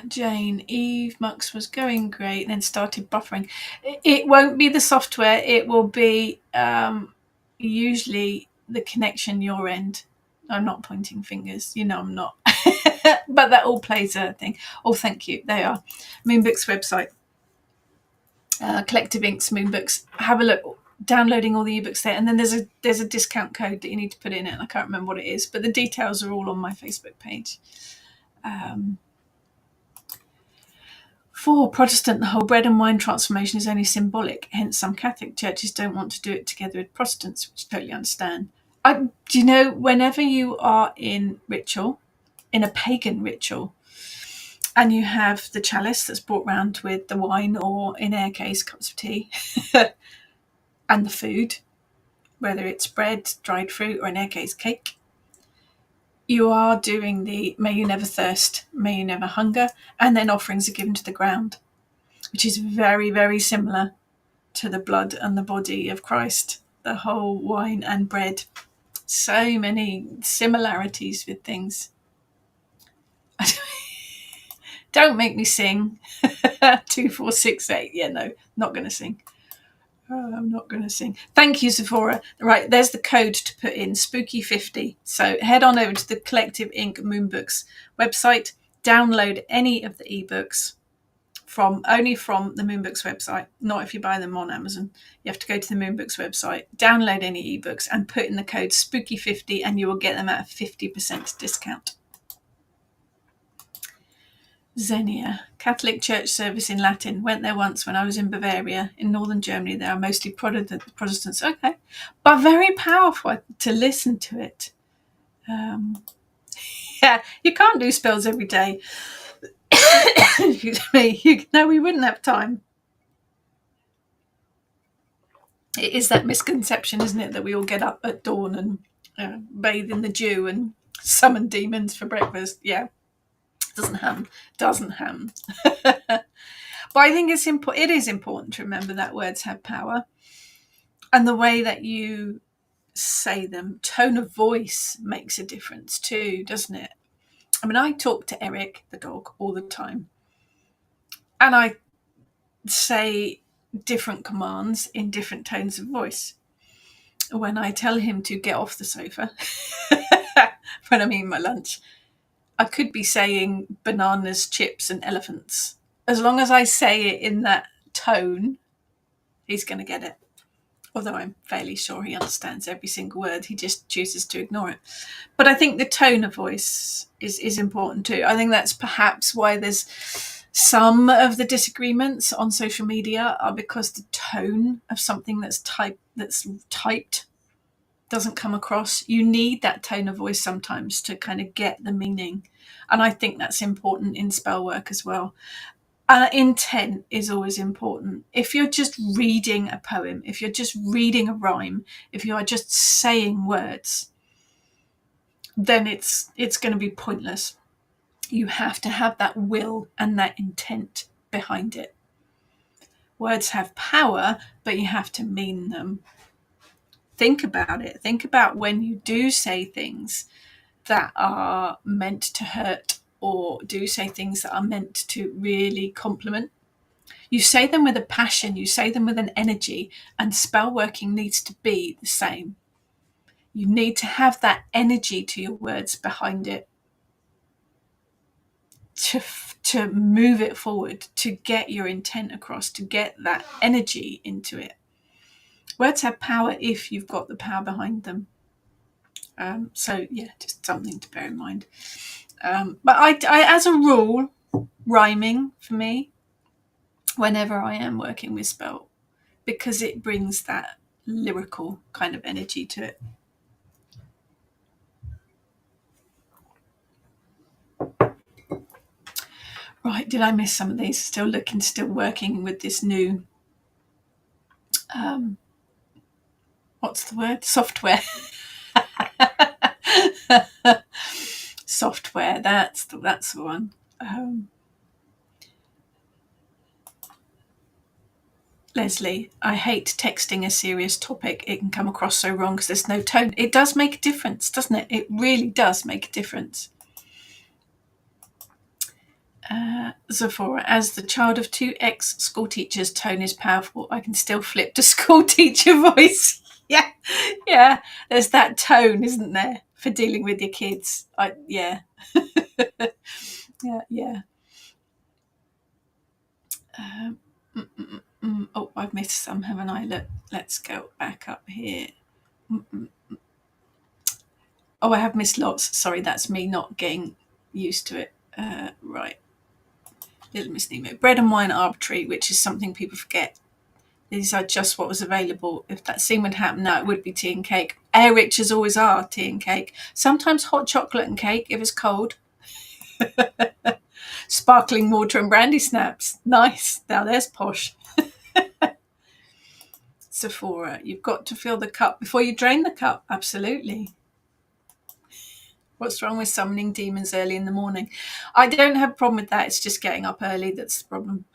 Jane, Eve Mux was going great and then started buffering. It won't be the software. It will be usually the connection your end. I'm not pointing fingers. You know I'm not. But that all plays a thing. Oh, thank you. They are. Moonbooks website. Collective Inks Moonbooks. Have a look. Downloading all the ebooks there, and then there's a discount code that you need to put in it. And I can't remember what it is, but the details are all on my Facebook page. For Protestant, the whole bread and wine transformation is only symbolic. Hence, some Catholic churches don't want to do it together with Protestants, which I totally understand. Do you know, whenever you are in ritual, in a pagan ritual, and you have the chalice that's brought round with the wine, or in our case, cups of tea, and the food, whether it's bread, dried fruit, or in our case, cake, you are doing the may you never thirst, may you never hunger, and then offerings are given to the ground, which is very, very similar to the blood and the body of Christ, the whole wine and bread. So many similarities with things. Don't make me sing. 2468. Yeah, no, not going to sing. I'm not going to sing. Thank you, Sephora. Right, there's the code to put in, Spooky50. So head on over to the Collective Inc. Moonbooks website, download any of the ebooks only from the Moonbooks website, not if you buy them on Amazon. You have to go to the Moonbooks website, download any ebooks and put in the code spooky50 and you will get them at a 50% discount. Xenia, Catholic church service in Latin. Went there once when I was in Bavaria, in northern Germany. There are mostly Protestants. Okay. But very powerful to listen to it. Yeah, you can't do spells every day. Excuse me. No, we wouldn't have time. It is that misconception, isn't it, that we all get up at dawn and bathe in the dew and summon demons for breakfast. Yeah, doesn't happen. But I think it is important to remember that words have power, and the way that you say them, tone of voice makes a difference too, doesn't it? I mean, I talk to Eric, the dog, all the time, and I say different commands in different tones of voice. When I tell him to get off the sofa when I'm eating my lunch, I could be saying bananas, chips, and elephants. As long as I say it in that tone, he's going to get it. Although I'm fairly sure he understands every single word, he just chooses to ignore it. But I think the tone of voice is important too. I think that's perhaps why there's some of the disagreements on social media are because the tone of something that's typed doesn't come across. You need that tone of voice sometimes to kind of get the meaning. And I think that's important in spell work as well. Intent is always important. If you're just reading a poem, if you're just reading a rhyme, if you are just saying words, then it's going to be pointless. You have to have that will and that intent behind it. Words have power, but you have to mean them. Think about it. Think about when you do say things that are meant to hurt or do say things that are meant to really compliment. You say them with a passion, you say them with an energy, and spell working needs to be the same. You need to have that energy to your words behind it to move it forward, to get your intent across, to get that energy into it. Words have power if you've got the power behind them. So yeah, just something to bear in mind. But I, as a rule, rhyming for me, whenever I am working with spell, because it brings that lyrical kind of energy to it. Right, did I miss some of these? Still working with this new, what's the word? Software. Software, that's the one. Leslie, I hate texting a serious topic. It can come across so wrong because there's no tone. It does make a difference, doesn't it? It really does make a difference. Zephora, as the child of two ex-school teachers, tone is powerful. I can still flip to school teacher voice. Yeah. There's that tone, isn't there, for dealing with your kids? Yeah. Yeah. Oh, I've missed some, haven't I? Let's go back up here. Oh, I have missed lots. Sorry, that's me not getting used to it. Right. Little Miss Nemo. Bread and wine arbitrary, which is something people forget. These are just what was available. If that scene would happen now, it would be tea and cake. Air riches always are tea and cake. Sometimes hot chocolate and cake if it's cold. Sparkling water and brandy snaps. Nice. Now there's posh. Sephora, you've got to fill the cup before you drain the cup. Absolutely. What's wrong with summoning demons early in the morning? I don't have a problem with that. It's just getting up early that's the problem.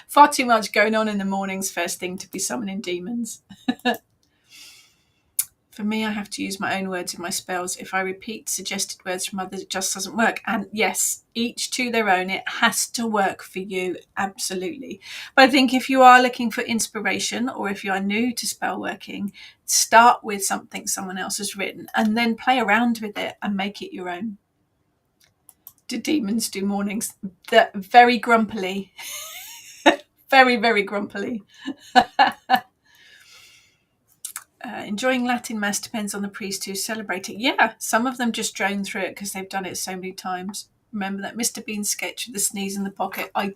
Far too much going on in the mornings first thing to be summoning demons. For me, I have to use my own words in my spells. If I repeat suggested words from others, it just doesn't work. And yes, each to their own. It has to work for you, absolutely. But I think if you are looking for inspiration, or if you are new to spell working, start with something someone else has written and then play around with it and make it your own. do demons do mornings? Very grumpily. Very, very grumpily. Enjoying Latin Mass depends on the priest who's celebrating. Yeah, some of them just drone through it because they've done it so many times. Remember that Mr. Bean sketch with the sneeze in the pocket? I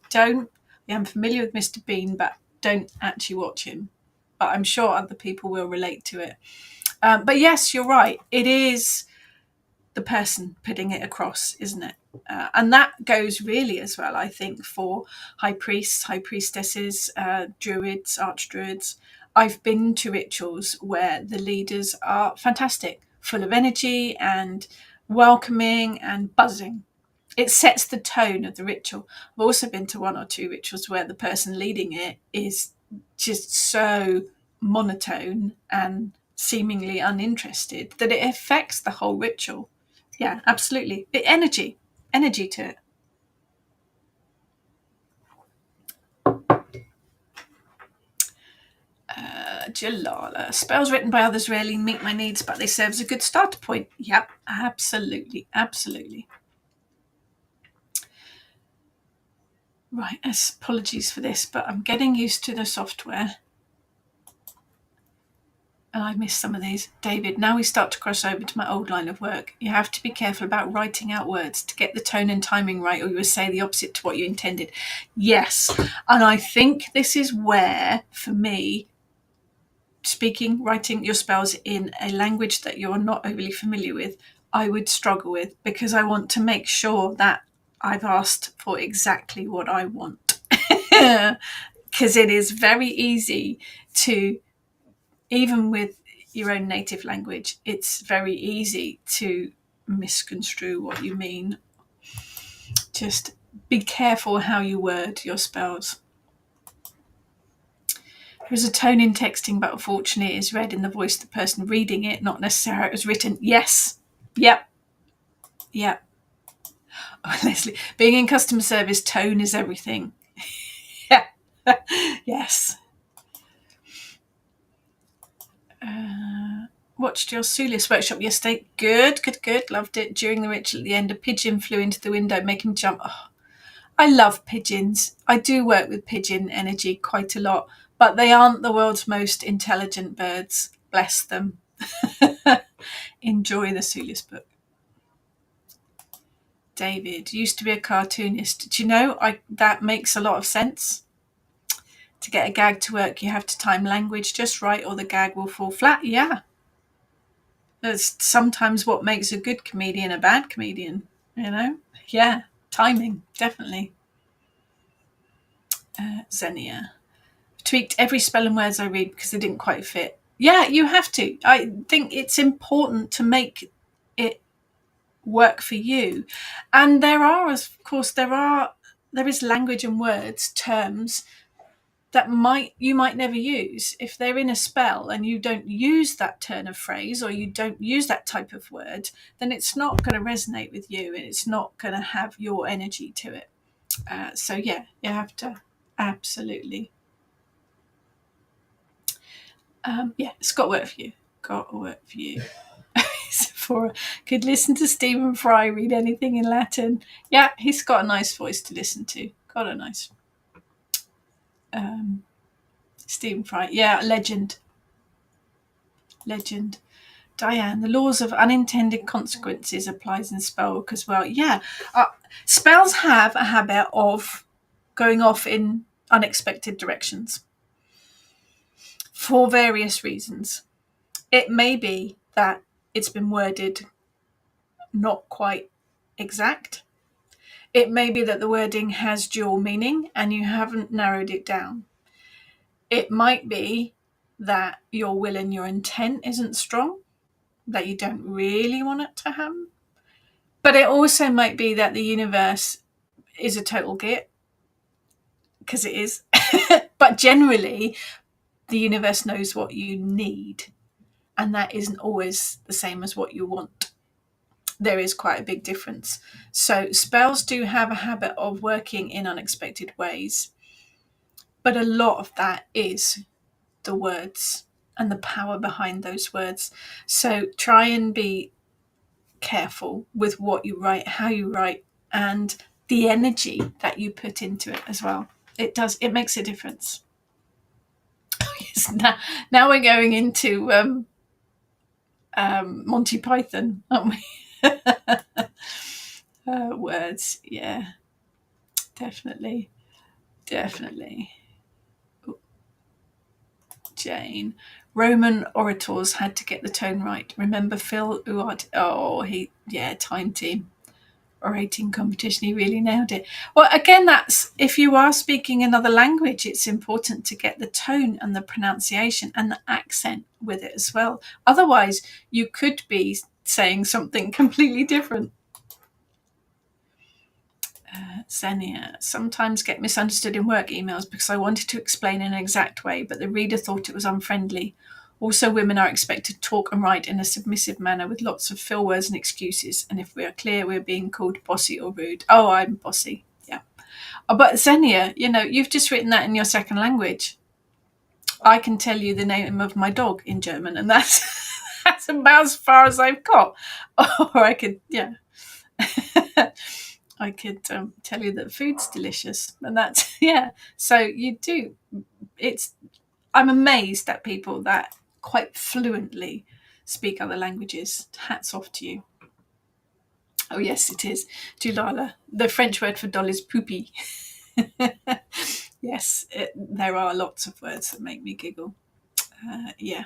am familiar with Mr. Bean, but don't actually watch him. But I'm sure other people will relate to it. But yes, you're right. It is the person putting it across, isn't it? And that goes really as well, I think, for high priests, high priestesses, druids, archdruids. I've been to rituals where the leaders are fantastic, full of energy and welcoming and buzzing. It sets the tone of the ritual. I've also been to one or two rituals where the person leading it is just so monotone and seemingly uninterested that it affects the whole ritual. Yeah, absolutely. Energy to it. Jalala. Spells written by others rarely meet my needs, but they serve as a good starter point. Yep, absolutely. Absolutely. Right, apologies for this, but I'm getting used to the software. And I missed some of these. David, now we start to cross over to my old line of work. You have to be careful about writing out words to get the tone and timing right, or you will say the opposite to what you intended. Yes, and I think this is where, for me, writing your spells in a language that you're not overly familiar with, I would struggle with, because I want to make sure that I've asked for exactly what I want. Because it is very easy to, even with your own native language, it's very easy to misconstrue what you mean. Just be careful how you word your spells. There's a tone in texting, but unfortunately it is read in the voice of the person reading it, not necessarily how it was written. Yes. Yep. Yep. Oh, Leslie, being in customer service, tone is everything. Yeah. Yes. Watched your Sulis workshop yesterday. Good. Loved it. During the ritual at the end, a pigeon flew into the window, making me jump. Oh, I love pigeons. I do work with pigeon energy quite a lot, but they aren't the world's most intelligent birds. Bless them. Enjoy the Sulis book. David used to be a cartoonist. Do you know, that makes a lot of sense. To get a gag to work, you have to time language just right or the gag will fall flat. Yeah. That's sometimes what makes a good comedian a bad comedian, you know? Yeah. Timing, definitely. Xenia. Tweaked every spell and words I read because they didn't quite fit. Yeah, you have to. I think it's important to make it work for you. And there is language and words, terms that you might never use. If they're in a spell and you don't use that turn of phrase or you don't use that type of word, then it's not going to resonate with you and it's not going to have your energy to it. So yeah, you have to absolutely. Yeah, it's got to work for you. Got to work for you. Sephora could listen to Stephen Fry read anything in Latin. Yeah, he's got a nice voice to listen to. Got a nice. Stephen Fry. Yeah, legend. Diane, the laws of unintended consequences applies in spell work as well. Yeah, spells have a habit of going off in unexpected directions for various reasons. It may be that it's been worded not quite exact. It may be that the wording has dual meaning and you haven't narrowed it down. It might be that your will and your intent isn't strong, that you don't really want it to happen. But it also might be that the universe is a total git, because it is. But generally, the universe knows what you need, and that isn't always the same as what you want. There is quite a big difference. So spells do have a habit of working in unexpected ways, but a lot of that is the words and the power behind those words. So try and be careful with what you write, how you write, and the energy that you put into it as well. It makes a difference. Now we're going into Monty Python, aren't we? Words, yeah, definitely. Jane. Roman orators had to get the tone right. Remember Phil Uart? Time team. Orating competition, he really nailed it. Well, again, that's if you are speaking another language, it's important to get the tone and the pronunciation and the accent with it as well. Otherwise, you could be saying something completely different. Xenia, sometimes get misunderstood in work emails because I wanted to explain in an exact way, but the reader thought it was unfriendly. Also, women are expected to talk and write in a submissive manner with lots of fill words and excuses. And if we are clear, we're being called bossy or rude. Oh, I'm bossy. Yeah. But Xenia, you've just written that in your second language. I can tell you the name of my dog in German, and that's that's about as far as I've got. Or I could, yeah. I could tell you that food's delicious, and that's yeah. So you do. I'm amazed at people that quite fluently speak other languages. Hats off to you. Oh yes, it is. Dulala. The French word for doll is poopy. Yes, there are lots of words that make me giggle. Yeah.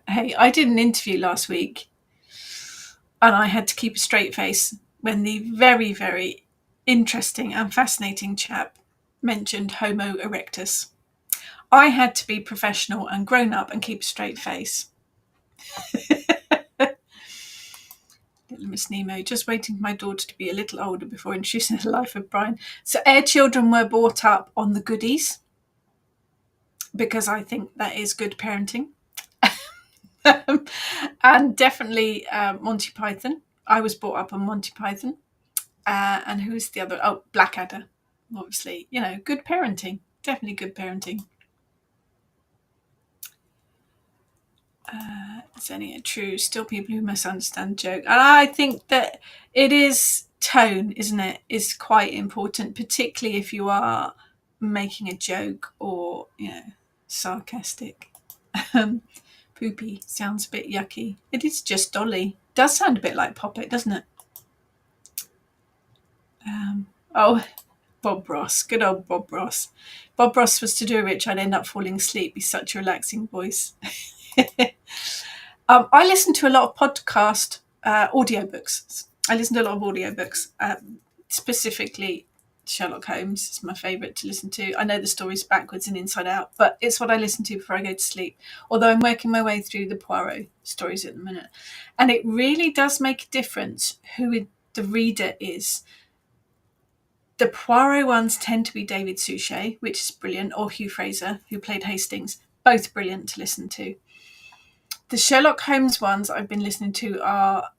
Hey, I did an interview last week, and I had to keep a straight face when the very, very interesting and fascinating chap mentioned Homo erectus. I had to be professional and grown up and keep a straight face. Little Miss Nemo, just waiting for my daughter to be a little older before introducing the life of Brian. So our children were brought up on the goodies, because I think that is good parenting. And definitely Monty Python. I was brought up on Monty Python. And who's the other? Oh, Blackadder. Obviously, good parenting. Definitely good parenting. Is any true? Still people who misunderstand joke. And I think that it is tone, isn't it? Is quite important, particularly if you are making a joke or, sarcastic. Poopy sounds a bit yucky. It is just Dolly. Does sound a bit like Poppet, doesn't it? Bob Ross. Good old Bob Ross. Bob Ross was to do which I'd end up falling asleep. He's such a relaxing voice. I listen to a lot of podcast audiobooks. Specifically Sherlock Holmes is my favourite to listen to. I know the stories backwards and inside out, but it's what I listen to before I go to sleep. Although I'm working my way through the Poirot stories at the minute. And it really does make a difference who the reader is. The Poirot ones tend to be David Suchet, which is brilliant, or Hugh Fraser, who played Hastings. Both brilliant to listen to. The Sherlock Holmes ones I've been listening to are,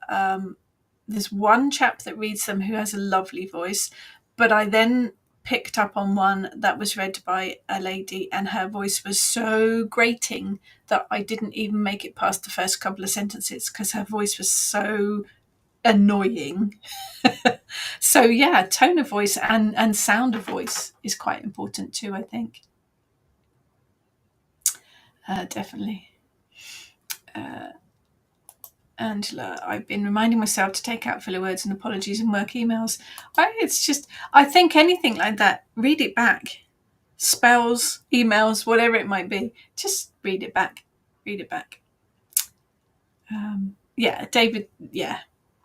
there's one chap that reads them who has a lovely voice, but I then picked up on one that was read by a lady and her voice was so grating that I didn't even make it past the first couple of sentences because her voice was so annoying. So yeah, tone of voice and sound of voice is quite important too, I think. Definitely. Angela, I've been reminding myself to take out filler words and apologies in work emails. I think anything like that, read it back. Spells, emails, whatever it might be, just read it back.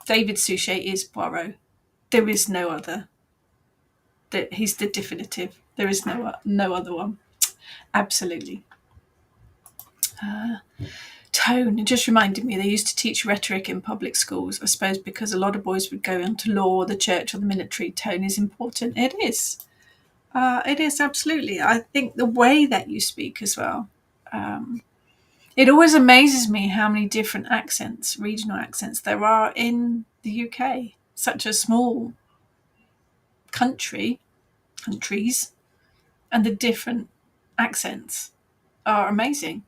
David Suchet is Poirot. There is no other. He's the definitive. There is no other one. Absolutely. Tone. It just reminded me they used to teach rhetoric in public schools. I suppose because a lot of boys would go into law, the church, or the military. Tone is important. It is. It is absolutely. I think the way that you speak as well. It always amazes me how many different accents, regional accents, there are in the UK. Such a small countries, and the different accents are amazing.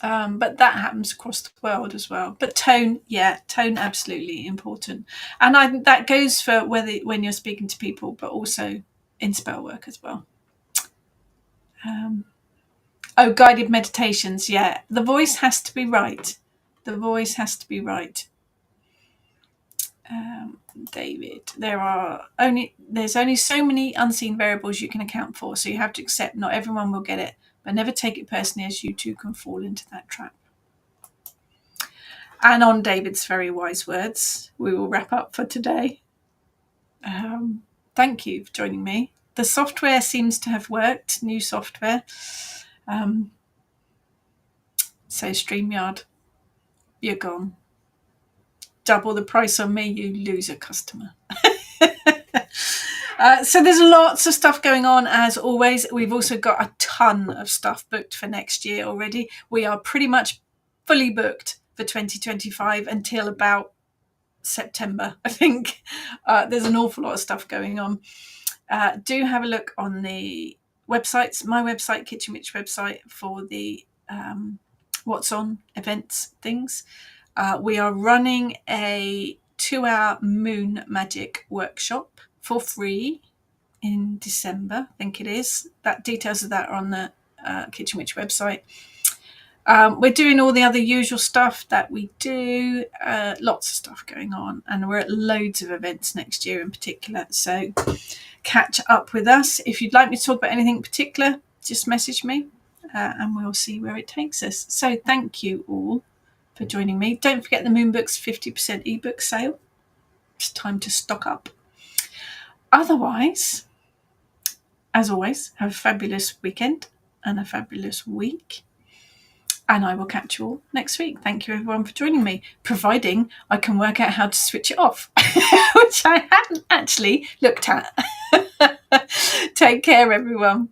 But that happens across the world as well. But tone absolutely important. And that goes for when you're speaking to people, but also in spell work as well. Guided meditations. Yeah, the voice has to be right. The voice has to be right. David, there's only so many unseen variables you can account for, so you have to accept not everyone will get it, but never take it personally, as you too can fall into that trap. And on David's very wise words, we will wrap up for today. Thank you for joining me. The software seems to have worked, new software. So StreamYard, you're gone. Double the price on me, you lose a customer. So there's lots of stuff going on, as always. We've also got a ton of stuff booked for next year already. We are pretty much fully booked for 2025 until about September, I think. There's an awful lot of stuff going on. Do have a look on the websites, my website, Kitchen Witch website, for the what's on events things. We are running a 2-hour moon magic workshop for free in December, I think it is. Details of that are on the Kitchen Witch website. We're doing all the other usual stuff that we do, lots of stuff going on, and we're at loads of events next year in particular, so catch up with us. If you'd like me to talk about anything in particular, just message me and we'll see where it takes us. So thank you all for joining me. Don't forget the Moonbooks 50% ebook sale. It's time to stock up. Otherwise, as always, have a fabulous weekend and a fabulous week. And I will catch you all next week. Thank you, everyone, for joining me, providing I can work out how to switch it off, which I hadn't actually looked at. Take care, everyone.